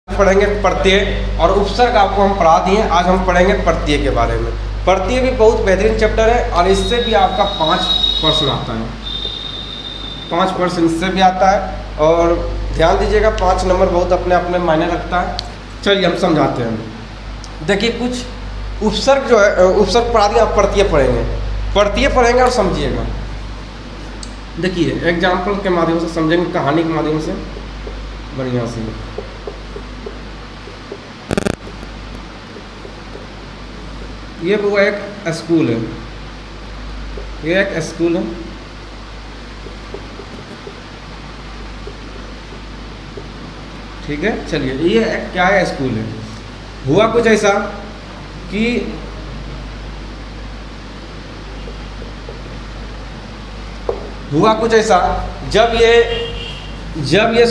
पढ़ेंगे प्रत्यय और उपसर्ग आपको हम पढ़ा दिए। आज हम पढ़ेंगे प्रत्यय के बारे में। प्रत्यय भी बहुत बेहतरीन चैप्टर है और इससे भी आपका 5 प्रश्न आता है। 5 प्रश्न इससे भी आता है और ध्यान दीजिएगा 5 नंबर बहुत अपने अपने मायने रखता है। चलिए हम समझाते हैं। देखिए कुछ उपसर्ग जो है, उपसर्ग पढ़ा दिया, आप प्रत्यय पढ़ेंगे। प्रत्यय पढ़ेंगे और समझिएगा। देखिए एग्जाम्पल के माध्यम से समझेंगे, कहानी के माध्यम से बढ़िया से। ये वो एक स्कूल है, ये एक स्कूल है। ठीक है, चलिए ये क्या है, स्कूल है। हुआ कुछ ऐसा कि जब ये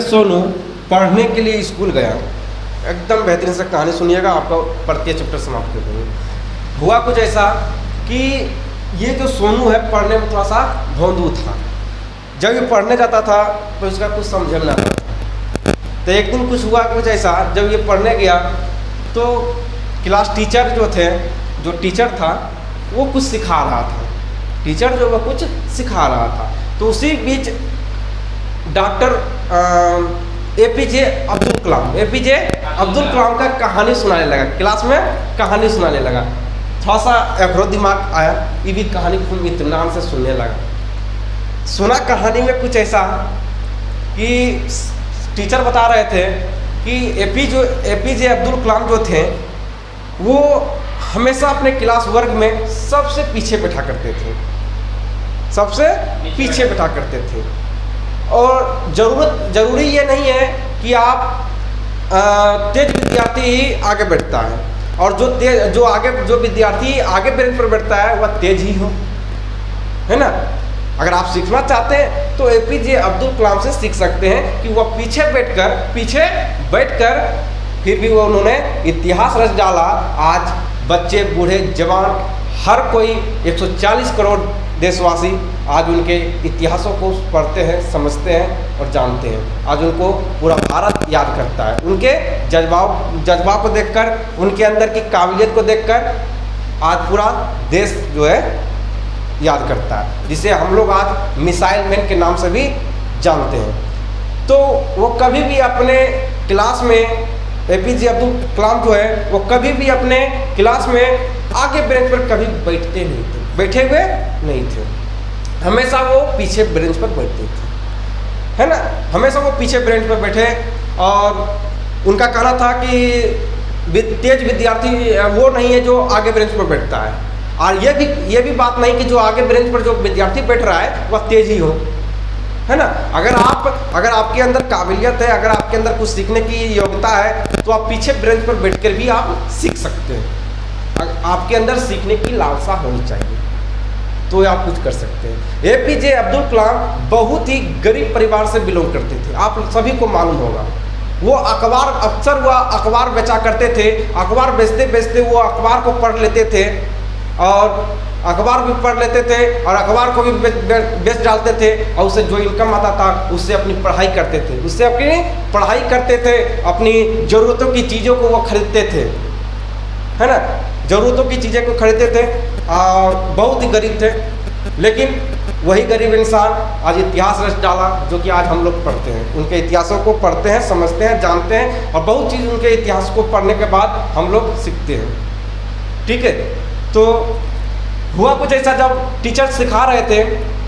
सोनू पढ़ने के लिए स्कूल गया। एकदम बेहतरीन से कहानी सुनिएगा, आपका प्रत्यय चैप्टर समाप्त कर देंगे। हुआ कुछ ऐसा कि ये जो सोनू है पढ़ने में थोड़ा सा भोंदू था। जब ये पढ़ने जाता था तो इसका कुछ समझ में नहीं आता। तो एक दिन कुछ हुआ कुछ ऐसा, जब ये पढ़ने गया तो क्लास टीचर जो टीचर था वो कुछ सिखा रहा था। टीचर जो वो कुछ सिखा रहा था, तो उसी बीच डॉक्टर एपीजे अब्दुल कलाम का कहानी सुनाने लगा। क्लास में कहानी सुनाने लगा। थोड़ा सा अखरोट दिमाग आया, ये भी कहानी खूब इत्मीनान से सुनने लगा। सुना कहानी में कुछ ऐसा कि टीचर बता रहे थे कि एपीजे अब्दुल कलाम जो थे वो हमेशा अपने क्लास वर्ग में सबसे पीछे बैठा करते थे। और जरूरी ये नहीं है कि आप तेज विद्यार्थी ही आगे बैठता है, और जो विद्यार्थी आगे बेंच पर बैठता है वह तेज ही हो, है ना। अगर आप सीखना चाहते हैं तो एपीजे अब्दुल कलाम से सीख सकते हैं कि वह पीछे बैठकर फिर भी वो उन्होंने इतिहास रच डाला। आज बच्चे बूढ़े जवान हर कोई 140 करोड़ देशवासी आज उनके इतिहासों को पढ़ते हैं, समझते हैं और जानते हैं। आज उनको पूरा भारत याद करता है। उनके जज्बा को देखकर, उनके अंदर की काबिलियत को देखकर आज पूरा देश जो है याद करता है, जिसे हम लोग आज मिसाइल मैन के नाम से भी जानते हैं। तो वो कभी भी अपने क्लास में, एपीजे अब्दुल कलाम जो है वो कभी भी अपने क्लास में आगे बेंच पर कभी बैठे हुए नहीं थे। हमेशा वो पीछे बेंच पर बैठते थे, है ना। हमेशा वो पीछे बेंच पर बैठे, और उनका कहना था कि तेज विद्यार्थी वो नहीं है जो आगे बेंच पर बैठता है। और ये भी बात नहीं कि जो आगे बेंच पर जो विद्यार्थी बैठ रहा है वह तेज ही हो, है ना। अगर आपके अंदर काबिलियत है, अगर आपके अंदर कुछ सीखने की योग्यता है तो आप पीछे बेंच पर बैठकर भी आप सीख सकते हैं। आपके अंदर सीखने की लालसा होनी चाहिए तो आप कुछ कर सकते हैं। एपीजे अब्दुल कलाम बहुत ही गरीब परिवार से बिलोंग करते थे, आप सभी को मालूम होगा। वो अखबार बेचा करते थे। अखबार बेचते वो अखबार को पढ़ लेते थे, और अखबार भी पढ़ लेते थे और अखबार को भी बेच डालते थे, और उससे जो इनकम आता था उससे अपनी पढ़ाई करते थे। अपनी ज़रूरतों की चीज़ों को वो खरीदते थे, है ना। ज़रूरतों की चीज़ें को खरीदते थे और बहुत ही गरीब थे। लेकिन वही गरीब इंसान आज इतिहास रच डाला, जो कि आज हम लोग पढ़ते हैं। उनके इतिहासों को पढ़ते हैं, समझते हैं, जानते हैं, और बहुत चीज़ उनके इतिहास को पढ़ने के बाद हम लोग सीखते हैं। ठीक है, तो हुआ कुछ ऐसा, जब टीचर सिखा रहे थे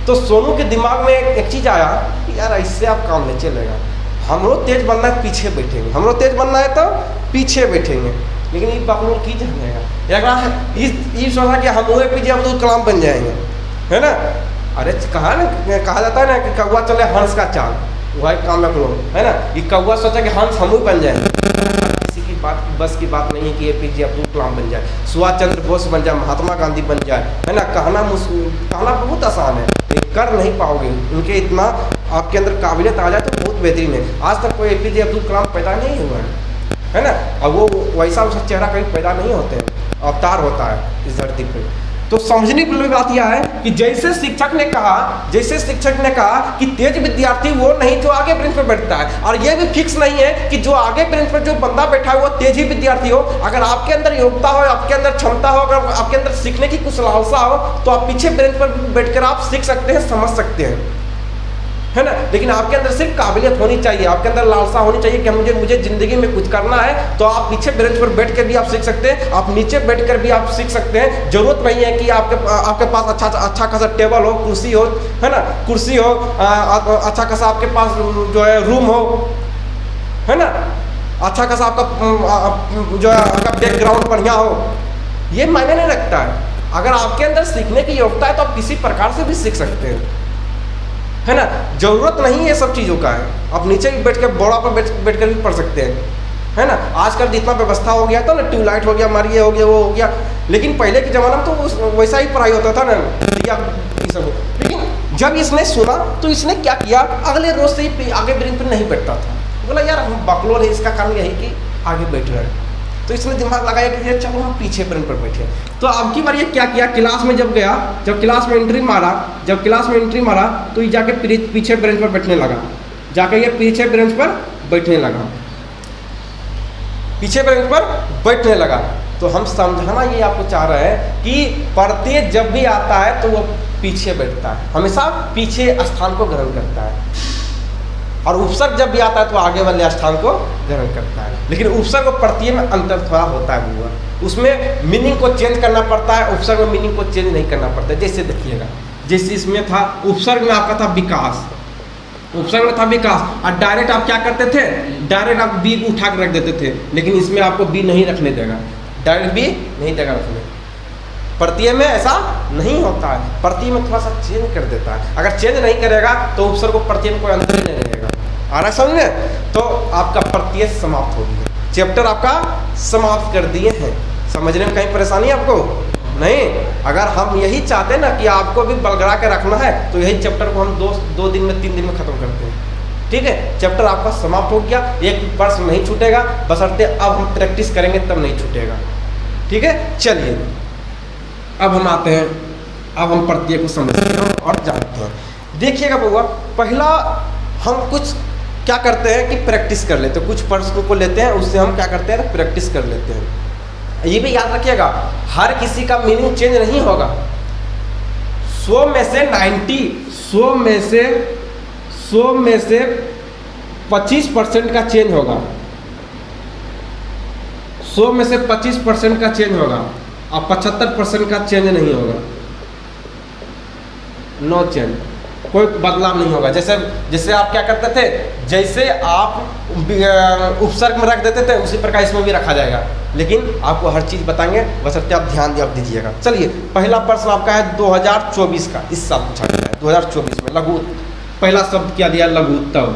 तो सोनू के दिमाग में एक चीज़ आया कि यार इससे आप काम नहीं चलेगा। हम लोग तेज बनना है, पीछे बैठेंगे। हम लोग तेज बनना है तो पीछे बैठेंगे। लेकिन ये बात लोग की जाएगा, ये सोचा कि हम एपीजे अब्दुल कलाम बन जाएंगे, है ना। अरे कहा जाता है ना कि कौवा चले हंस का चाल, वही काम रख लो, है ना। ये कौवा सोचा कि हंस हम ही बन जाएंगे। किसी की बस की बात नहीं है कि एपीजे अब्दुल कलाम बन जाए, सुभाष चंद्र बोस बन जाए, महात्मा गांधी बन जाए, है ना। कहना बहुत आसान है, लेकिन कर नहीं पाओगे। उनके इतना आपके अंदर काबिलियत आ जाए तो बहुत बेहतरीन है। आज तक कोई एपीजे अब्दुल कलाम पैदा नहीं हुआ है ना। और वो वैसा चेहरा कहीं पैदा नहीं होते हैं, अवतार होता है इस धरती पर। तो समझने वाली बात यह है कि जैसे शिक्षक ने कहा कि तेज विद्यार्थी वो नहीं जो आगे बेंच पर बैठता है, और ये भी फिक्स नहीं है कि जो आगे बेंच पर जो बंदा बैठा है वो तेज ही विद्यार्थी हो। अगर आपके अंदर योग्यता हो, आपके अंदर क्षमता हो, अगर आपके अंदर सीखने की कुछ लालसा हो, तो आप पीछे बेंच पर बैठकर आप सीख सकते हैं, समझ सकते हैं, है ना। लेकिन आपके अंदर सिर्फ काबिलियत होनी चाहिए, आपके अंदर लालसा होनी चाहिए कि मुझे जिंदगी में कुछ करना है, तो आप पीछे बेंच पर बैठ कर भी आप सीख सकते हैं, आप नीचे बैठ कर भी आप सीख सकते हैं। जरूरत नहीं है कि आपके पास अच्छा खासा टेबल हो, कुर्सी हो, है ना, कुर्सी हो, अच्छा खासा आपके पास जो है रूम हो, है ना, अच्छा खासा आपका जो है आपका बैकग्राउंड बढ़िया हो, ये मायने नहीं रखता है। अगर आपके अंदर सीखने की योग्यता है तो आप किसी प्रकार से भी सीख सकते हैं, है ना। जरूरत नहीं है सब चीज़ों का है, आप नीचे भी बैठ कर बोड़ा पर बैठ कर भी पढ़ सकते हैं, है ना। आजकल जितना व्यवस्था हो गया था ना, ट्यूबलाइट हो गया, हमारी ये हो गया, वो हो गया, लेकिन पहले के ज़माना में तो वैसा ही पढ़ाई होता था ना, ये सब। लेकिन जब इसने सुना तो इसने क्या किया, अगले रोज से ही आगे बेंच पर नहीं बैठता था। बोला यार हम बकलोल है, इसका कारण यही कि आगे बैठ रहे हैं, तो इसने दिमाग लगाया कि चलो हम पीछे बेंच पर बैठे। तो अब की बार ये क्या किया, क्लास में जब गया, जब क्लास में एंट्री मारा तो ये जाके पीछे बेंच पर बैठने लगा, जाके ये पीछे बेंच पर बैठने लगा। तो हम समझाना ये आपको चाह रहे हैं कि पढ़ते जब भी आता है तो वो पीछे बैठता है, हमेशा पीछे स्थान को ग्रहण करता है, और उपसर्ग जब भी आता है तो आगे वाले स्थान को ग्रहण करता है। लेकिन उपसर्ग और प्रत्यय में अंतर थोड़ा होता है हुआ, उसमें मीनिंग को चेंज करना पड़ता है, उपसर्ग में मीनिंग को चेंज नहीं करना पड़ता है। जैसे देखिएगा, जैसे इसमें था उपसर्ग में आपका था विकास, और डायरेक्ट आप क्या करते थे, डायरेक्ट आप बी उठा कर रख देते थे, लेकिन इसमें आपको बी नहीं रखने देगा, डायरेक्ट बी नहीं देगा रखने। प्रत्यय में ऐसा नहीं होता है, प्रत्यय में थोड़ा सा चेंज कर देता है। अगर चेंज नहीं करेगा तो उपसर्ग को प्रत्यय में कोई अंतर नहीं रहेगा। आ रहा समझ में? तो आपका प्रत्यय समाप्त हो गया, चैप्टर आपका समाप्त कर दिए हैं। समझने में कहीं परेशानी आपको नहीं? अगर हम यही चाहते ना कि आपको भी बलगड़ा के रखना है तो यही चैप्टर को हम दो दिन में 3 दिन में खत्म करते हैं। ठीक है, चैप्टर आपका समाप्त हो गया, एक प्रश्न नहीं छूटेगा, बशर्ते अब हम प्रैक्टिस करेंगे तब नहीं छूटेगा। ठीक है, चलिए अब हम आते हैं, अब हम प्रत्यय को समझते हैं और जानते हैं। देखिएगा बउआ, पहला हम कुछ क्या करते हैं कि प्रैक्टिस कर लेते हैं, कुछ प्रश्नों को लेते हैं, उससे हम क्या करते हैं, प्रैक्टिस कर लेते हैं। ये भी याद रखिएगा, हर किसी का मीनिंग चेंज नहीं होगा। 100 में से 25% का चेंज होगा, 100 में से 25% का चेंज होगा, और 75% का चेंज नहीं होगा। नो चेंज, कोई बदलाव नहीं होगा। जैसे आप क्या करते थे, जैसे आप उपसर्ग में रख देते थे उसी प्रकार इसमें भी रखा जाएगा, लेकिन आपको हर चीज़ बताएंगे, बशर्ते आप ध्यान दीजिएगा। चलिए, पहला प्रश्न आपका है 2024 का, इस साल पूछा गया है 2024 में। लघु, पहला शब्द क्या दिया, लघुत्तम।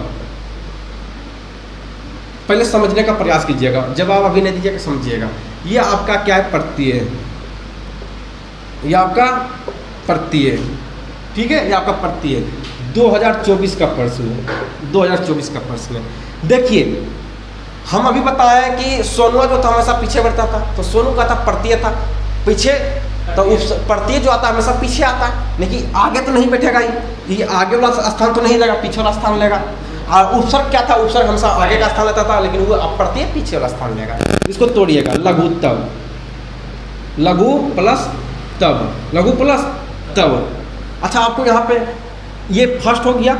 पहले समझने का प्रयास कीजिएगा, जवाब अभी नहीं दीजिएगा, समझिएगा। ये आपका क्या है, प्रत्यय है, ये आपका प्रत्यय, ठीक है, ये आपका प्रत्यय है। 2024 का प्रश्न है, 2024 का प्रश्न है। देखिए, हम अभी बताए कि सोनुआ जो था हमेशा पीछे बैठता था, तो सोनू का था प्रत्यय था पीछे, तो प्रत्यय जो आता है हमेशा पीछे आता है, लेकिन आगे तो नहीं बैठेगा, ये आगे वाला स्थान तो नहीं लेगा, पीछे वाला स्थान लेगा। और उपसर्ग क्या था, उपसर्ग हमेशा आगे का स्थान लेता था, लेकिन वो प्रत्यय पीछे वाला स्थान लेगा। इसको तोड़िएगा, लघुत्तम, लघु प्लस तब, लघु प्लस तब। अच्छा, आपको यहाँ पे ये फर्स्ट हो गया,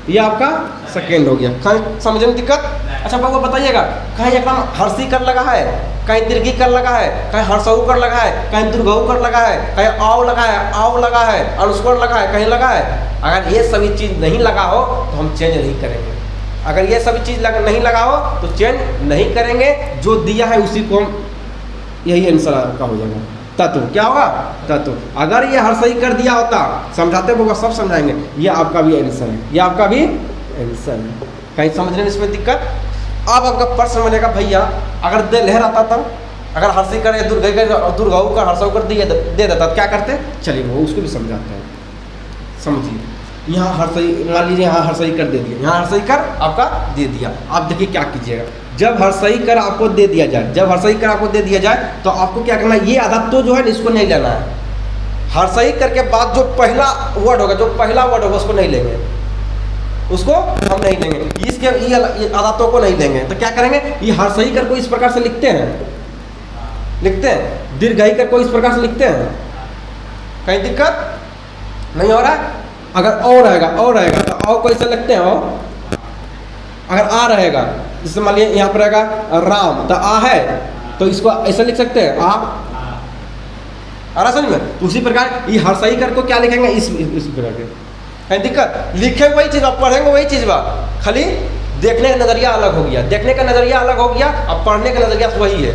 ये आपका सेकेंड हो गया। कहीं समझने में दिक्कत? अच्छा बाबू बताइएगा, कहीं एक हर्षी कर लगा है, कहीं दीर्घी कर लगा है, कहीं हर्षऊ कर लगा है, कहीं दुर्घऊ कर लगा है, कहीं आव लगा है, आव लगा है, अनुस्वर लगा है, कहीं लगा है। अगर ये सभी चीज़ नहीं लगा हो तो हम चेंज नहीं करेंगे। अगर ये सभी चीज़ नहीं लगा हो तो चेंज नहीं करेंगे, जो दिया है उसी को हम, यही आंसर आपका हो जाएगा। तत्व क्या होगा, तत्व। अगर ये हर्षई कर दिया होता, समझाते होगा, सब समझाएंगे, ये आपका भी आंसर है, ये आपका भी आंसर है। कहीं समझने में इसमें दिक्कत? अब आपका प्रश्न बनेगा, भैया अगर लहर आता था, अगर हर्षई कर दुर्घऊ का हर्षऊ कर दे देता क्या करते? चलिए वो उसको भी समझाते हैं, समझिए। यहाँ हर्षई, मान लीजिए यहाँ हर्षई कर दे दिया, यहाँ हर्षई कर आपका दे दिया। आप देखिए क्या कीजिएगा, जब हर्षई कर आपको दे दिया जाए, जब हर्षई कर आपको दे दिया जाए तो आपको क्या करना है, ये आदत तो जो है इसको नहीं लेना है, हर्षई करके बाद जो पहला वर्ड होगा उसको नहीं लेंगे, उसको हम नहीं लेंगे, इसके ये आदातों को नहीं लेंगे। तो क्या करेंगे, ये हर्षई कर को इस प्रकार से लिखते हैं, दीर्घई कर को इस प्रकार से लिखते हैं, कहीं दिक्कत नहीं हो रहा है। अगर और रहेगा तो और को ऐसे लिखते हैं। अगर आ रहेगा, जैसे मान लीजिए यहाँ पर रहेगा राम, तो आ है तो इसको ऐसे लिख सकते हैं, आ रहा समझ में। तो उसी प्रकार ये हर्षई कर को क्या लिखेंगे, इस प्रकार के, कहीं दिक्कत, लिखे वही चीज़, आप पढ़ेंगे वही चीज़ बा, खाली देखने का नज़रिया अलग हो गया, अब पढ़ने का नज़रिया वही है।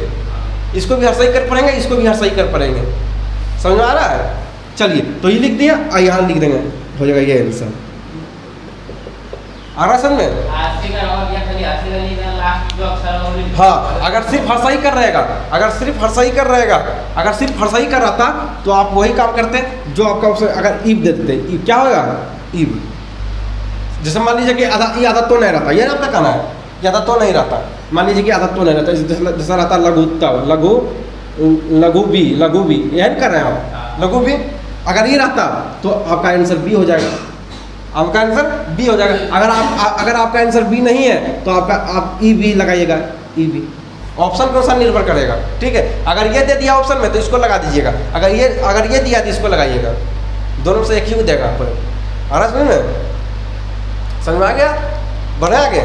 इसको भी हर्षई कर पढ़ेंगे, इसको भी हर्षई कर पढ़ेंगे, समझ में आ रहा है। चलिए, तो ये लिख दिया, यहाँ लिख देंगे, हो जाएगा ये आंसर। आ रहा समझ में। हाँ, अगर सिर्फ हर्षई कर रहा था तो आप वही काम करते जो आपका ऑप्शन, अगर ईब दे देते, ईब क्या होगा, ईब। जैसे मान लीजिए कि ये आदत तो नहीं रहता, ये आपका कहना है कि आदत तो नहीं रहता, मान लीजिए कि आदत तो नहीं रहता, जैसा रहता लघु भी, यही कर रहे हैं आप, लघु भी। अगर ये रहता तो आपका आंसर बी हो जाएगा, आपका आंसर बी हो जाएगा। अगर आपका आंसर बी नहीं है तो आप ई बी लगाइएगा, ई बी। ऑप्शन के अनुसार निर्भर करेगा, ठीक है। अगर ये दे दिया ऑप्शन में तो इसको लगा दीजिएगा, अगर ये दिया तो इसको लगाइएगा, दोनों में से एक ही देगा आपको। आ रहा समझ में आ गया, बढ़े आगे।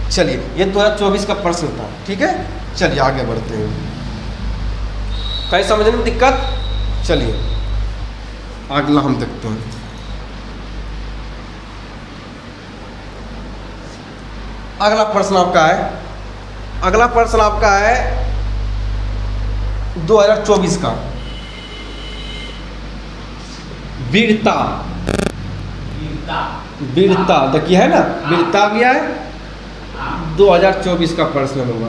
चलिए, ये 2024 का प्रश्न था, ठीक है। चलिए आगे बढ़ते हैं, कहीं समझने में दिक्कत। चलिए अगला हम देखते हैं। अगला प्रश्न आपका है 2024 का, वीरता। देखिए है ना, वीरता भी है, 2024 का प्रश्न होगा,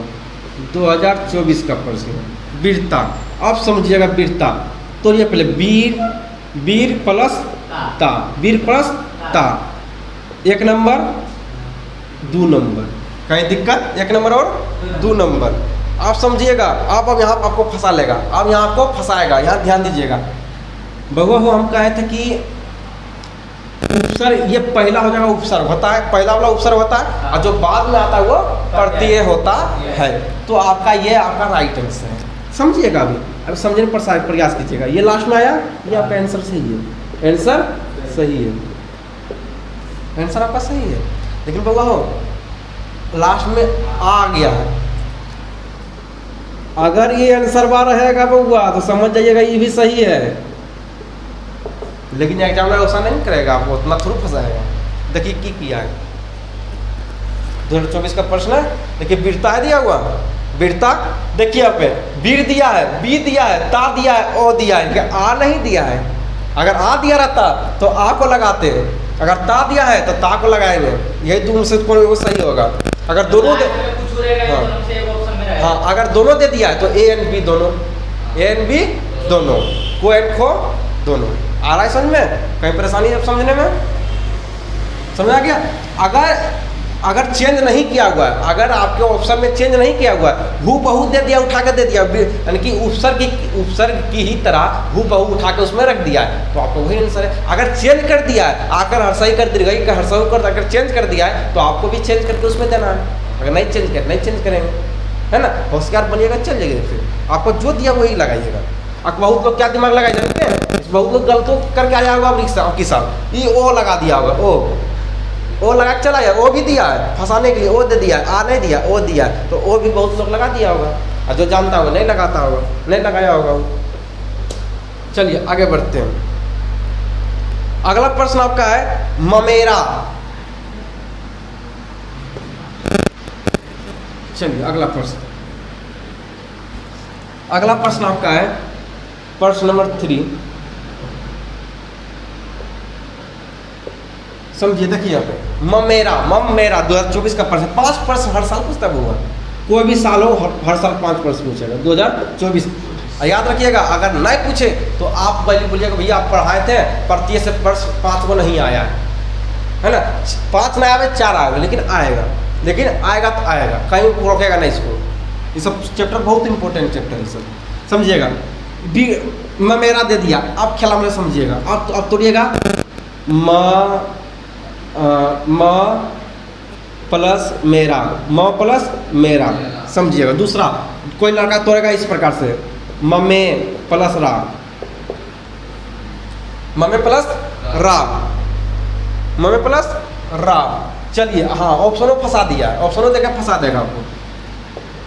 2024 का प्रश्न, वीरता। आप समझिएगा वीरता, तो ये पहले वीर प्लस ता, एक नंबर 2 नंबर, कहीं दिक्कत, 1 नंबर और 2 नंबर। आप समझिएगा, आप अब यहाँ आपको फंसा लेगा, अब यहाँ आपको फंसाएगा, यहाँ ध्यान दीजिएगा। बहुआ हो हम कहे थे कि उपसर्ग, ये पहला हो जाएगा, उपसर्ग होता है, पहला वाला उपसर्ग होता है, और जो बाद में आता है वो प्रत्यय होता है। तो आपका ये आपका राइट आंसर है, समझिएगा। अभी समझने पर प्रयास कीजिएगा। ये लास्ट में आया, ये आपका आंसर सही है, आंसर सही है, आंसर आपका सही है। लेकिन बउआ हो लास्ट में आ गया है, अगर ये आंसर बार रहेगा बउआ तो समझ जाइएगा ये भी सही है, लेकिन एग्जामिनर ऐसा नहीं करेगा, आपको उतना थोड़ा फंसाएगा। देखिए की किया है 2024 का प्रश्न है। देखिए वीरता है दिया हुआ, वीरता देखिए यहाँ पे वीर दिया है, बी दिया है, ता दिया है, ओ दिया है, आ नहीं दिया है। अगर आ दिया रहता तो आ को लगाते, अगर ता दिया है तो ता को लगाएंगे, यही दोनों से कोई वो सही होगा। अगर दोनों हाँ, अगर दोनों दे दिया है तो ए एंड बी दोनों, को एंड खो दोनों। आ रहा है समझ में, कहीं परेशानी है समझने में, समझ आ गया। अगर चेंज नहीं किया हुआ है, अगर आपके ऑप्शन में चेंज नहीं किया हुआ है, हु बहु दे दिया, उठा के दे दिया, यानी कि उपसर्ग की ही तरह हु बहु उठा के उसमें रख दिया है, तो आपको वही आंसर है। अगर चेंज कर दिया है, आकर हर्षई कर दीर्घई का हर्षई कर, अगर चेंज कर दिया है तो आपको भी चेंज करके उसमें देना है। अगर नहीं चेंज करेंगे, है ना, होशियार बनिएगा, चल जाएगा। फिर आपको जो दिया वही लगाइएगा। अब बहुत लोग क्या दिमाग लगाए जानते हैं, बहुत लोग गलत करके आया होगा आपके साथ, ये ओ लगा दिया होगा, ओ लगा के चला गया, ओ भी दिया है फंसाने के लिए, ओ दे दिया, आ नहीं दिया, ओ दिया, तो ओ भी बहुत लोग लगा दिया होगा, और जो जानता होगा नहीं लगाता होगा, नहीं लगाया होगा वो। चलिए आगे बढ़ते हैं। अगला प्रश्न आपका है ममेरा। चलिए अगला प्रश्न आपका है प्रश्न नंबर 3। समझिए, देखिए यहाँ पे ममेरा 2024 का प्रश्न, 5 प्रश्न हर साल पूछता हुआ, कोई भी साल हो हर साल 5 प्रश्न पूछेगा 2024। याद रखिएगा, अगर नहीं पूछे तो आप पहले बोलिएगा भैया आप पढ़ाए थे, प्रत्यय से प्रश्न 5 को नहीं आया है ना, 5 नहीं आए 4 आएगा, लेकिन आएगा तो आएगा, कहीं रोकेगा नहीं इसको। ये सब चैप्टर बहुत इंपॉर्टेंट चैप्टर है सब, समझिएगा। मेरा दे दिया, अब खेला में समझिएगा। अब तोड़िएगा, म प्लस मेरा, म प्लस मेरा, समझिएगा। दूसरा कोई लड़का तोड़ेगा इस प्रकार से, ममे प्लस रा, ममे प्लस रा, ममे प्लस रा। चलिए, हाँ ऑप्शनों फंसा दिया है, ऑप्शनों देकर फंसा देगा आपको।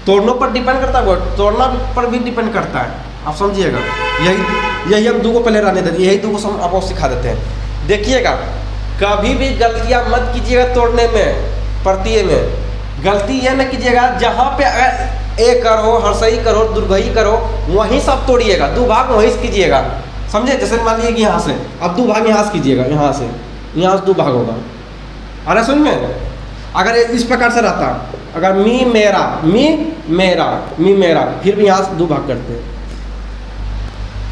तोड़नों पर डिपेंड करता है, तोड़ना पर भी डिपेंड करता है, आप समझिएगा। यही हम दो को पहले रहने देते, यही दो को हम आपको सिखा देते हैं। देखिएगा, कभी भी गलतियां मत कीजिएगा तोड़ने में, प्रत्यय में गलती यह न कीजिएगा जहाँ पे अगर ए करो, हर्षई करो, दुर्घई करो, वहीं सब तोड़िएगा, दो भाग वहीं से कीजिएगा, समझे। जैसे मान लीजिए कि यहाँ से अब दो भाग यहाँ से कीजिएगा, यहाँ से दो भाग होगा, अरे समझ में। अगर इस प्रकार से रहता, अगर मी मेरा, मी मेरा, मी मेरा, फिर भी यहाँ से दो भाग करते हैं,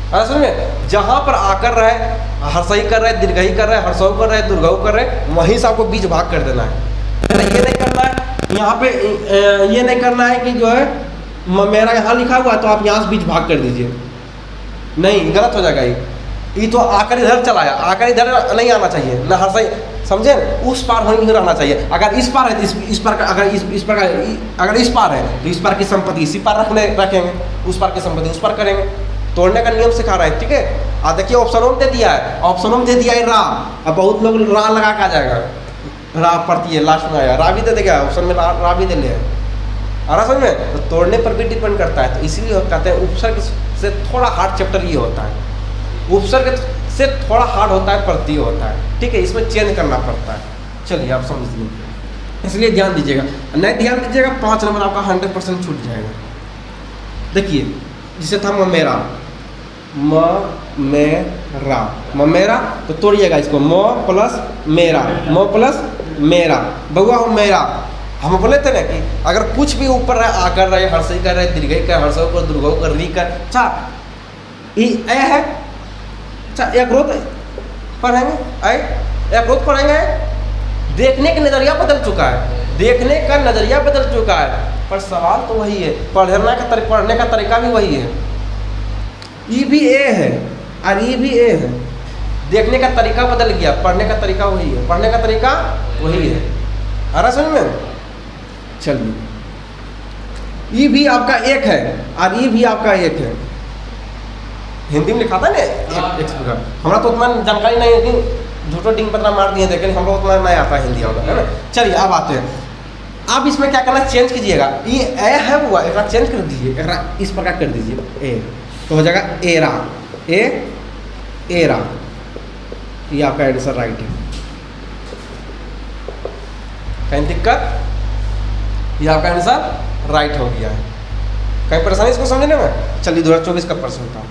अरे समझ में। जहाँ पर आकर रहे, हर्षई कर रहे, दीर्घई कर रहे, हर्षौ कर रहे, दुर्घऊ कर रहे, वहीं से आपको बीच भाग कर देना है। ये नहीं करना है यहाँ पे, ये नहीं करना है कि जो है मेरा यहाँ लिखा हुआ है तो आप यहाँ से बीच भाग कर दीजिए, नहीं, गलत हो जाएगा। ये तो आकर इधर चलाया, आकर इधर नहीं आना चाहिए ना, हर सही समझे, उस पार होने रहना चाहिए। अगर इस पार है तो इस पार का, अगर इस पार का, अगर इस पार है तो इस पार की संपत्ति इसी पार रखेंगे, उस पार की संपत्ति उस पार करेंगे। तोड़ने का नियम सिखा रहा है, ठीक है। देखिए ऑप्शनों में दे दिया है, ऑप्शनों में दे दिया है रा। अब बहुत लोग रा लगा के आ जाएगा, रा पड़ती है लास्ट में आया, रा भी दे देगा ऑप्शन में, रा भी दे ले, आ रहा समझ में। तो तोड़ने पर भी डिपेंड करता है, तो इसीलिए कहते हैं उपसर्ग से थोड़ा हार्ड चैप्टर ये होता है, उपसर्ग से थोड़ा हार्ड होता है, प्रत्यय होता है, ठीक है। इसमें चेंज करना पड़ता है। चलिए आप समझ लीजिए, इसलिए ध्यान दीजिएगा, नहीं ध्यान दीजिएगा 5 नंबर आपका 100% छूट जाएगा। देखिए जिसे था ममेरा, मेरा, ममेरा, तो तोड़िएगा इसको, म प्लस मेरा, म प्लस मेरा, बउआ हो मेरा। हम बोले थे ना कि अगर कुछ भी ऊपर रहे, आकर रहे, हर्षई कर रहे, दीर्घई कर, हर्षौ कर, दुर्घौ कर, री कर, अच्छा ए है, अच्छा एक रोध पढ़ेंगे, एक रोध पढ़ेंगे। देखने का नजरिया बदल चुका है, देखने का नजरिया बदल चुका है, पर सवाल तो वही है, पढ़ने का तरीका भी वही है। ई भी ए है और ई भी ए है, देखने का तरीका बदल गया, पढ़ने का तरीका वही है, पढ़ने का तरीका वही है, आ रहा समझ में। चलिए, ई भी आपका एक है और ई भी आपका एक है, हिंदी में लिखा था ना एक प्रकार। हमारा तो उतना जानकारी नहीं है कि झूठो डिंग पतना मार दिए, लेकिन हमको उतना नहीं आता हिंदी होगा, है ना। चलिए अब आते हैं, आप इसमें क्या करना, चेंज कीजिएगा। ये ए है हुआ, एक चेंज कर दीजिए, एक इस प्रकार कर दीजिए, ए तो हो जाएगा एरा, एरा। ये आपका आंसर राइट है, कहीं दिक्कत, ये आपका आंसर राइट हो गया है। कहीं परेशानी इसको समझने में। चलिए 2024 का प्रश्न था,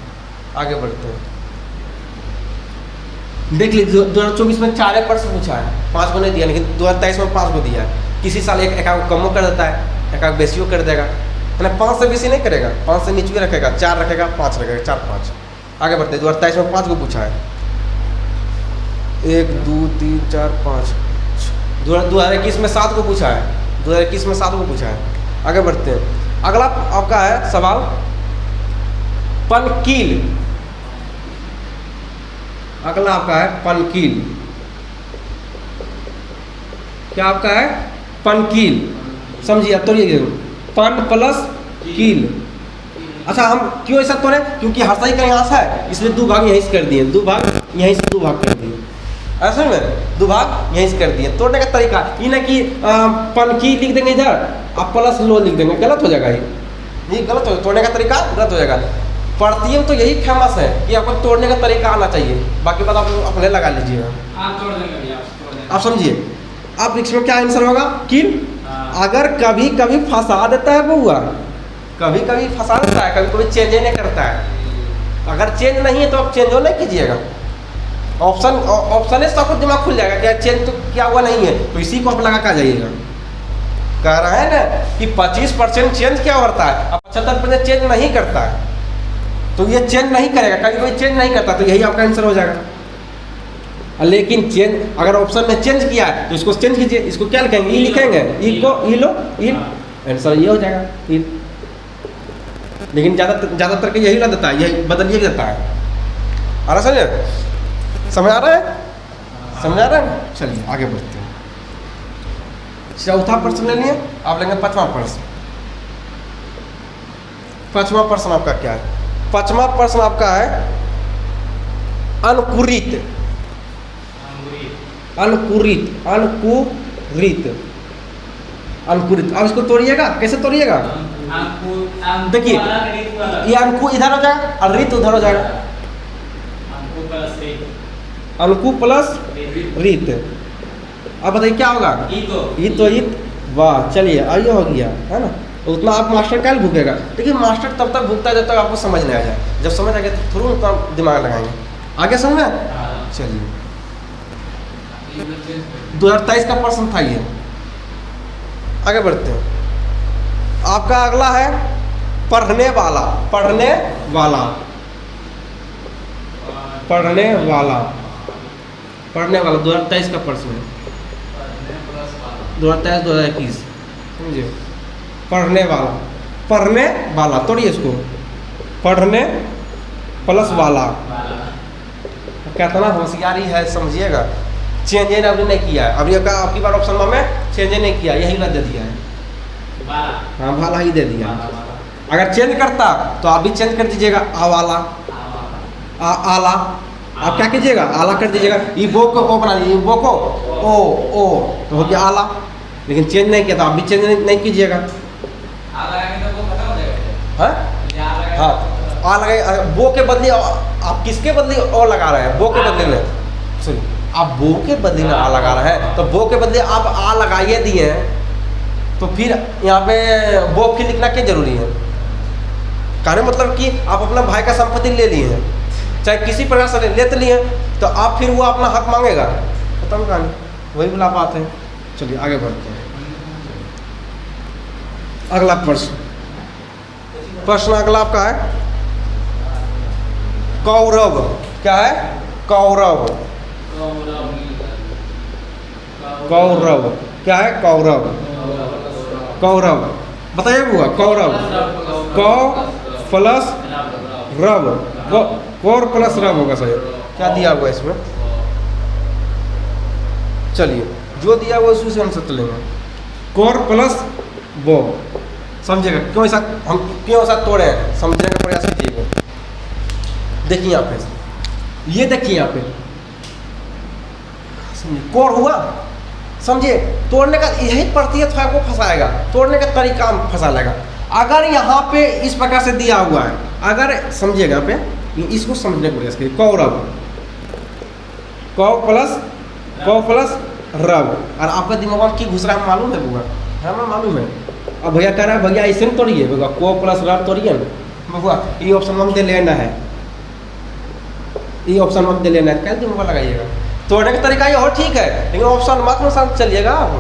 आगे बढ़ते हैं। देख लीजिए 2024 में 4 प्रश्न पूछा है, 5 को नहीं दिया, लेकिन 2023 में 5 को दिया है। किसी साल एक कमो कर देता है, एक बेसियो कर देगा, है 5 से बेसी नहीं करेगा, 5 से नीचे रखेगा, 4 रखेगा, 5 रखेगा, 4 5। आगे बढ़ते हैं, 2023 में 5 को पूछा है, 1 2 3 4 5। 2021 में 7 को पूछा है, 2021 में 7 को पूछा है। आगे बढ़ते हैं, अगला आपका है सवाल पनकील। अगला आपका है पनकील, क्या आपका है पनकील, समझिए। अब तोड़िए, पन प्लस कील। अच्छा हम क्यों ऐसा तोड़े, क्योंकि हर्षई का यहाँ से है, इसलिए 2 भाग यहीं से कर दिए, 2 भाग यहीं से 2 भाग कर दिए, ऐसे में 2 भाग यहीं से कर दिए। तोड़ने का तरीका ये ना कि पनकी लिख देंगे इधर, आप प्लस लो लिख देंगे, गलत हो जाएगा, ये गलत हो, तोड़ने का तरीका गलत हो जाएगा। प्रत्यय तो यही फेमस है कि आपको तोड़ने का तरीका आना चाहिए, बाकी बात आप अपने लगा लीजिएगा, आप समझिए। आप इसमें क्या आंसर होगा, किल। अगर कभी कभी फंसा देता है बउआ, कभी कभी फंसा देता है, कभी कभी चेंज ही नहीं करता है। अगर चेंज नहीं है तो आप चेंज हो नहीं कीजिएगा, ऑप्शन से आपको दिमाग खुल जाएगा क्या चेंज तो क्या हुआ नहीं है, तो इसी को आप लगा कर जाइएगा। कह रहा है ना कि 25% चेंज क्या होता है, अब 75% चेंज नहीं करता है, तो ये चेंज नहीं करेगा, कभी कभी चेंज नहीं करता, तो यही आपका आंसर हो जाएगा। लेकिन चेंज अगर ऑप्शन में चेंज किया है तो इसको चेंज कीजिए, इसको क्या लिखेंगे, ई लिखेंगे, ई को ई लो, ई आंसर ये हो जाएगा, लेकिन ज़्यादातर के यही ना देता है, यही बदलिए देता है। आ रहा समझ आ रहा है? समझ आ रहा है? चलिए आगे बढ़ते हैं। चौथा प्रश्न ले लिए, आप लेंगे पांचवा प्रश्न। पांचवा प्रश्न आपका क्या है? पांचवा प्रश्न आपका है अनुकुरित। अनुकुरित अनुकुरित अंकुरित। अब इसको तोड़िएगा, कैसे तोड़िएगा? देखिए ये अंकु इधर हो जाएगा और रित उधर हो जाएगा। अंकु प्लस रित। अब बताइए क्या होगा? तो इत। वाह, चलिए आइए हो गया है ना। उतना आप मास्टर क्या भूखेगा? देखिए मास्टर तब तक भूखता है जब तक आपको समझ नहीं आ जाए। जब समझ आ गया तो थोड़ा उतना दिमाग लगाएंगे। आगे समझ में? चलिए 2023 का प्रश्न था ये। आगे बढ़ते हैं। आपका अगला है पढ़ने वाला। पढ़ने वाला, पढ़ने वाला, पढ़ने वाला 2023 का प्रश्न है। 2023-2021 समझिए। पढ़ने वाला, पढ़ने वाला तोड़िए इसको। पढ़ने प्लस वाला, कितना होशियारी है समझिएगा। चेंज अभी नहीं किया है, अभी आपकी बार ऑप्शन में चेंज नहीं किया, यही ना दे दिया है। हाँ वाला ही दे दिया। अगर चेंज करता तो आप भी चेंज कर दीजिएगा। आ वाला, आला। आप क्या कीजिएगा? आला कर दीजिएगा। ई बो को ओ बना दीजिए, बो को ओ तो हो गया आला। लेकिन चेंज नहीं किया तो आप भी चेंज नहीं कीजिएगा। हाँ आ लगा, बो के बदले आप किसके बदले ओ लगा रहे हैं? बो के बदले में, सुनिए, आप बो के बदले में आ लगा रहे हैं, तो बो के बदले आप आ लगाइए दिए हैं, तो फिर यहाँ पे बो फिर लिखना क्या जरूरी है? कहने मतलब कि आप अपना भाई का संपत्ति ले लिए हैं, चाहे किसी प्रकार से ले तो लिए, तो आप फिर वो अपना हक मांगेगा। खत्म कहानी, वही बोला बात है। चलिए आगे बढ़ते हैं। अगला प्रश्न अगला आपका है कौरव। क्या है? कौरव। कौरव क्या है? कौरव। कौरव बताइए बुआ। कौरव, कौ प्लस रव, कौर प्लस रव होगा सही। क्या दिया हुआ इसमें? चलिए जो दिया हुआ उसी से हम सब चलेंगे। कौर प्लस वो, समझेगा क्यों ऐसा, हम क्यों ऐसा तोड़े हैं, समझने का प्रयास कीजिएगा। देखिए यहाँ पे, ये देखिए यहाँ पे, कोर हुआ, समझिए। तोड़ने का यही प्रतियत आपको फंसाएगा, तोड़ने का तरीका फंसा लेगा। अगर यहाँ पे इस प्रकार से दिया हुआ है, अगर समझिएगा यहाँ पे, इसको समझने का प्रयास कीजिए। कौरव, कौ प्लस रव, और आपका दिमाग में की घुस रहा है मालूम है बुआ? हमें मालूम है। अब भैया कह रहा है भैया ऐसे नहीं तोड़िए, भैया को प्लस रव तोड़िए ना बुआ। ये ऑप्शन में दे लेना है, ये ऑप्शन में दे लेना है, कैसे दिमाग लगाइएगा। तोड़ने का तरीका ये और ठीक है, लेकिन ऑप्शन मत में साथ चलिएगा आप।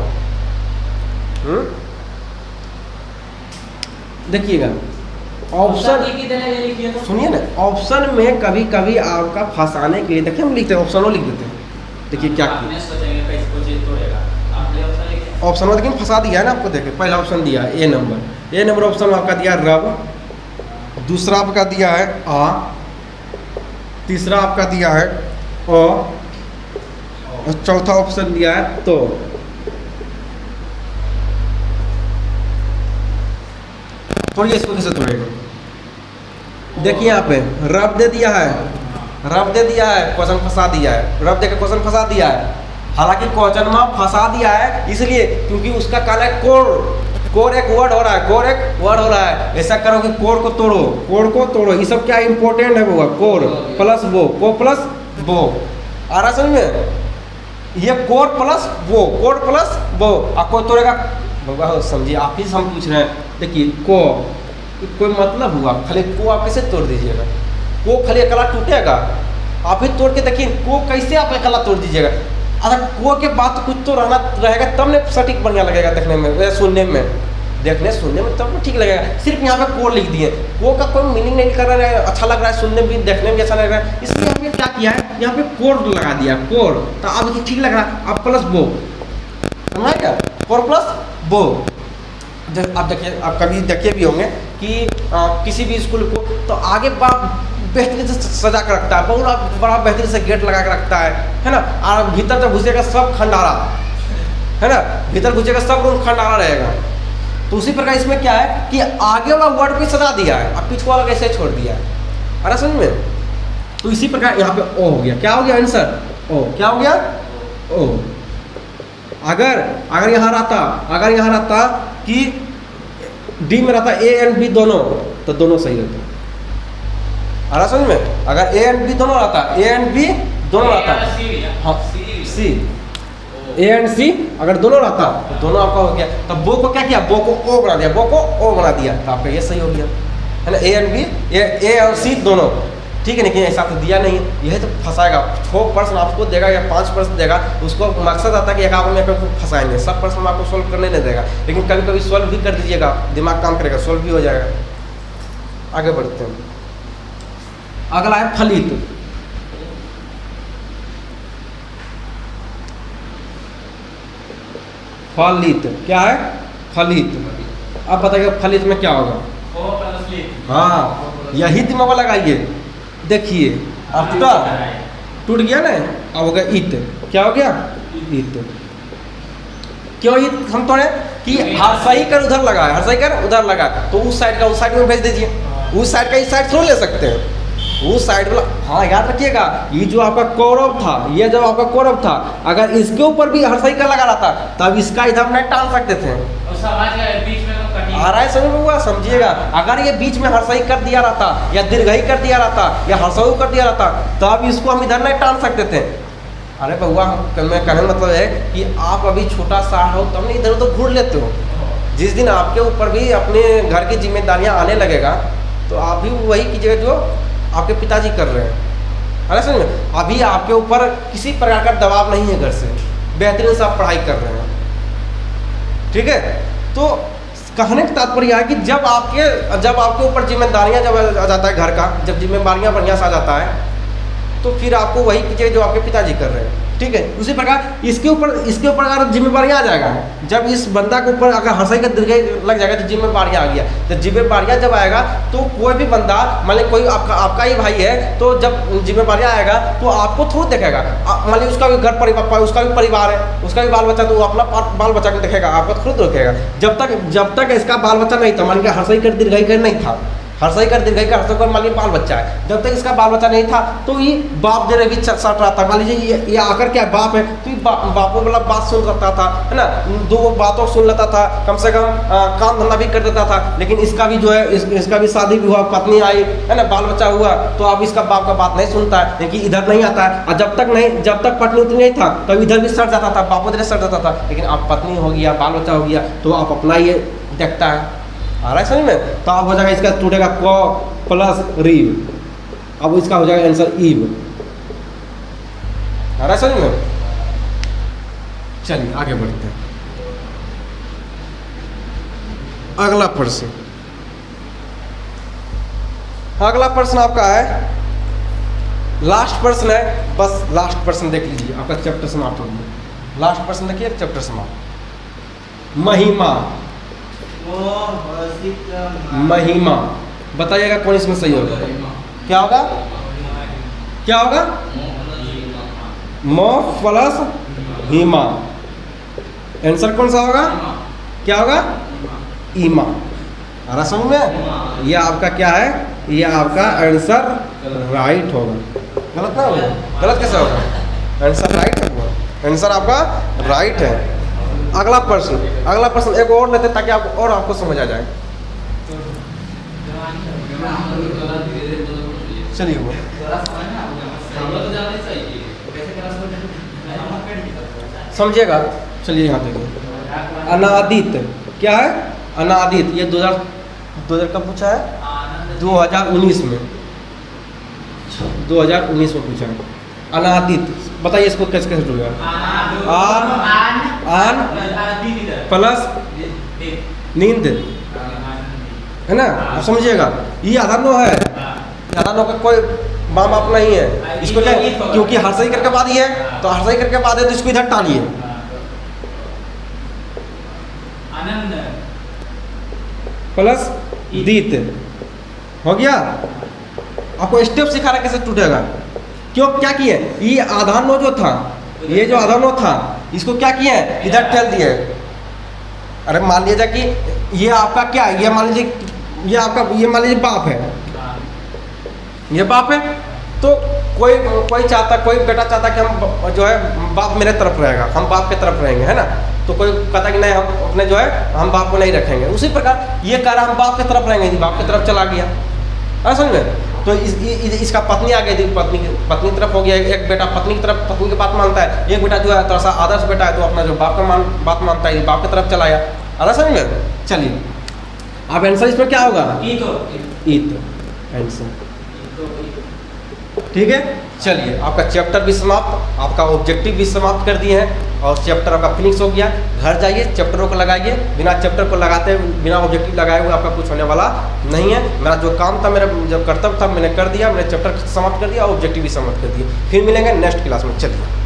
देखिएगा ऑप्शन, सुनिए ना, ऑप्शन में कभी कभी आपका फंसाने के लिए, देखिए हम लिखते हैं ऑप्शनों लिख देते हैं। देखिए क्या ऑप्शन में, लेकिन फंसा दिया है ना आपको। देखिए पहला ऑप्शन दिया है ए नंबर ऑप्शन में आपका दिया है रव, दूसरा आपका दिया है आ, तीसरा आपका दिया है ओ, और चौथा ऑप्शन दिया है तो। तोड़िए इसको, कैसे तोड़ेगा? देखिए यहाँ पे रब दे दिया है, रब दे दिया है, क्वेश्चन फंसा दिया है। रब देकर क्वेश्चन फंसा दिया है, हालांकि क्वेश्चन में फंसा दिया है इसलिए क्योंकि उसका कहना है कोर एक वर्ड हो रहा है, कोर एक वर्ड हो रहा है। ऐसा करो कि कोर को तोड़ो, कोर को तोड़ो। ये सब क्या इंपॉर्टेंट है वो, कोर प्लस वो, को प्लस वो। आ रहा समझ में? ये कोर प्लस वो, कोर प्लस वो, आप कोई तोड़ेगा बाबा, समझिए आप ही से हम पूछ रहे हैं। देखिए को कोई मतलब हुआ, खाली को आप कैसे तोड़ दीजिएगा? को खाली अकेला टूटेगा, आप ही तोड़ के देखिए को कैसे आप अकेला तोड़ दीजिएगा। अगर को के बाद कुछ तो रहना रहेगा, तब ने सटीक बढ़िया लगेगा देखने में, सुनने में, देखने सुनने में तब ठीक लगेगा। सिर्फ यहाँ पे कोर लिख दिए, को का कोई मीनिंग नहीं कर रहा है, अच्छा लग रहा है सुनने भी, देखने में भी अच्छा लग रहा है, इसलिए हमने क्या किया है, यहाँ पे कोर लगा दिया, कोर। तो अब ठीक लग रहा है, अब प्लस वो, समझा क्या? कोर प्लस वो। आप देखिए, आप कभी देखे भी होंगे कि किसी भी स्कूल को तो आगे बेहतरीन से सजा कर रखता है, बहुत बड़ा बेहतरीन से गेट लगा कर रखता है ना। और भीतर जब घुसेगा सब खंडारा है ना, भीतर घुसेगा सब रूम खंडारा रहेगा। तो उसी प्रकार इसमें क्या है कि आगे वाला वर्ड पे सजा दिया है, अब पीछे वाला कैसे छोड़ दिया है, अरे समझ में। तो इसी प्रकार यहाँ पे ओ हो गया, क्या हो गया आंसर, ओ क्या हो गया, ओ। अगर यहाँ रहता कि डी में रहता ए एंड बी दोनों, तो दोनों सही रहता, अरे समझ में। अगर ए एंड बी दोनों रहता, ए एंड बी दोनों रहता, हाँ सी, ए एंड सी अगर दोनों रहता तो दोनों आपका हो गया। तब बो को क्या किया, बो को ओ बना दिया, बो को ओ बना दिया, तो आपका ये सही हो गया है ना। ए एंड बी, ए और सी दोनों, ठीक है। लेकिन ऐसा तो दिया नहीं, यही तो फंसाएगा। 6 प्रश्न आपको देगा या 5 प्रश्न देगा, उसको मकसद आता है कि एक आप में फंसाएंगे, सब प्रश्न आपको सोल्व करने नहीं देगा। लेकिन कभी कभी सोल्व भी कर दीजिएगा, दिमाग काम करेगा, सोल्व भी हो जाएगा। आगे बढ़ते हैं, अगला है फलित। फलित क्या है, फलित। अब बताइए फलित में क्या होगा, हाँ यही दिमाग लगाइए। देखिए अब टूट गया ना, अब हो गया इत, क्या हो गया, इत। क्यों इत हम तो कि हर्षई कर उधर लगा है, हर्षई कर उधर लगा, तो उस साइड का उस साइड में भेज दीजिए, उस साइड का इस साइड थोड़ा ले सकते हैं, उस साइड वाला। हाँ याद रखिएगा, ये जो आपका कौरव था, ये जब आपका कौरव था, अगर इसके ऊपर भी हर्षई का लगा रहा था तब इसका इधर नहीं टाल सकते थे। आ रहा है समझ में हुआ, समझिएगा। अगर ये बीच में हर्षई कर दिया रहता या दीर्घई कर दिया रहता या हर्षऊ कर दिया रहता तब इसको हम इधर नहीं टाल सकते थे। अरे बउआ, मैं कहने मतलब है कि आप अभी छोटा सा हो तब नहीं इधर उधर घूर लेते हो। जिस दिन आपके ऊपर भी अपने घर की जिम्मेदारियां आने लगेगा तो आप भी वही कीजिएगा जो आपके पिताजी कर रहे हैं। अरे समझ में, अभी आपके ऊपर किसी प्रकार का दबाव नहीं है घर से, बेहतरीन से आप पढ़ाई कर रहे हैं, ठीक है। तो कहने का तात्पर्य है कि जब आपके ऊपर जिम्मेदारियां जब आ जाता है घर का, जब जिम्मेदारियां बढ़िया से आ जाता है तो फिर आपको वही कीजिए जो आपके पिताजी कर रहे हैं, ठीक है। उसी प्रकार इसके ऊपर अगर जिम्मेदारियां आ जाएगा, जब इस बंदा के ऊपर अगर हर्षई का दीर्घई लग जाएगा तो जिम्मेदारियां आ गया। तो जिम्मेदारियां जब आएगा तो कोई भी बंदा, मान ली कोई आपका ही भाई है, तो जब जिम्मेदारियां आएगा तो आपको थोड़ा देखेगा। मान ली उसका भी घर परिवार, उसका भी परिवार है, उसका भी बाल बच्चा, तो वो अपना बाल बच्चा को देखेगा, आपको खुद देखेगा। जब तक इसका बाल बच्चा नहीं था, मान लीजिए हर्षई कर दीर्घई कर नहीं था, हर्षई कर दीर्घई का हर्षई कर मान लीजिए बाल बच्चा है, जब तक इसका बाल बच्चा नहीं था तो ये बाप जरा भी सट रहा था। मान लीजिए ये आकर क्या बाप है तो ये बापों वाला बात सुन रहा था, है ना, 2 बातों सुन लेता था, कम से कम काम धंधा भी कर देता था। लेकिन इसका भी जो है इसका भी शादी भी हुआ, पत्नी आई, है ना, बाल बच्चा हुआ, तो अब इसका बाप का बात नहीं सुनता है, लेकिन इधर नहीं आता है। और जब तक पत्नी उतनी नहीं था तब इधर भी सट जाता था, बापों इधर सट जाता था। लेकिन अब पत्नी हो गया, बाल बच्चा हो गया, तो आप अपना ये देखता है। आ रहा है समझ में। तो अब हो जाएगा इसका टूटेगा क प्लस रीव, अब इसका हो जाएगा आंसर ईव। आ रहा है समझ में। चलिए आगे बढ़ते हैं, अगला प्रश्न। अगला प्रश्न आपका है, लास्ट प्रश्न है, बस लास्ट प्रश्न देख लीजिए, आपका चैप्टर समाप्त हो गया। लास्ट प्रश्न देखिए, चैप्टर समाप्त। महिमा, महिमा बताइएगा कौन इसमें सही होगा, क्या होगा, क्या होगा, म प्लस हिमा। आंसर कौन सा होगा, क्या होगा, ईमा। आ रहा समझ में। यह आपका क्या है, यह आपका आंसर राइट होगा। गलत ना होगा, गलत कैसे होगा, आंसर राइट होगा, आंसर आपका राइट है। अगला प्रश्न एक और लेते ताकि आपको और आपको समझ आ जाए। चलिए वो समझिएगा। चलिए यहाँ देखिए, अनादित क्या है, अनादित। ये 2000 कब पूछा है, 2019 में, 2019 में पूछा है। अनादित बताइए इसको कैसे कैसे जुड़ेगा, आन प्लस नींद, है ना, आप समझिएगा। ये आधार नो है, आधार नो का कोई माँ बाप नहीं है, इसको क्या, क्योंकि हर्षई करके बाद ही है, तो हर्षई करके बाद है तो इसको इधर टालिए। प्लस दीत हो गया। आपको स्टेप सिखा रहा कैसे टूटेगा। क्यों, क्या किए, ये आधा नो जो था, ये जो आधा नो था इसको क्या किए इधर ठेल दिए। अरे मान लीजिए कि ये आपका क्या है, ये मान लीजिए ये आपका, ये मान लीजिए बाप है, ये बाप है। तो कोई चाहता, कोई बेटा चाहता कि हम जो है बाप मेरे तरफ रहेगा, हम बाप के तरफ रहेंगे, है ना। तो कोई कहता कि नहीं हम अपने जो है हम बाप को नहीं रखेंगे। उसी प्रकार ये कह रहा हम बाप के तरफ रहेंगे, बाप की तरफ चला गया, समझ में। तो इसका पत्नी आ गई थी, पत्नी तरफ हो गया, एक बेटा पत्नी की तरफ, पत्नी की बात मानता है। एक बेटा जो है थोड़ा सा आदर्श बेटा है, तो अपना जो बाप का बात मानता है, बाप की तरफ चला गया। आ समझ में। चलिए अब आंसर इसमें क्या होगा, ईत आंसर, ठीक है। चलिए आपका चैप्टर भी समाप्त, आपका ऑब्जेक्टिव भी समाप्त कर दिए हैं और चैप्टर आपका फिनिश हो गया। घर जाइए, चैप्टरों को लगाइए, बिना चैप्टर को लगाते, बिना ऑब्जेक्टिव लगाए हुए आपका कुछ होने वाला नहीं है। मेरा जो काम था, मेरा जो कर्तव्य था मैंने कर दिया, मैंने चैप्टर समाप्त कर दिया, ऑब्जेक्टिव भी समाप्त कर दिया। फिर मिलेंगे नेक्स्ट क्लास में। चलिए।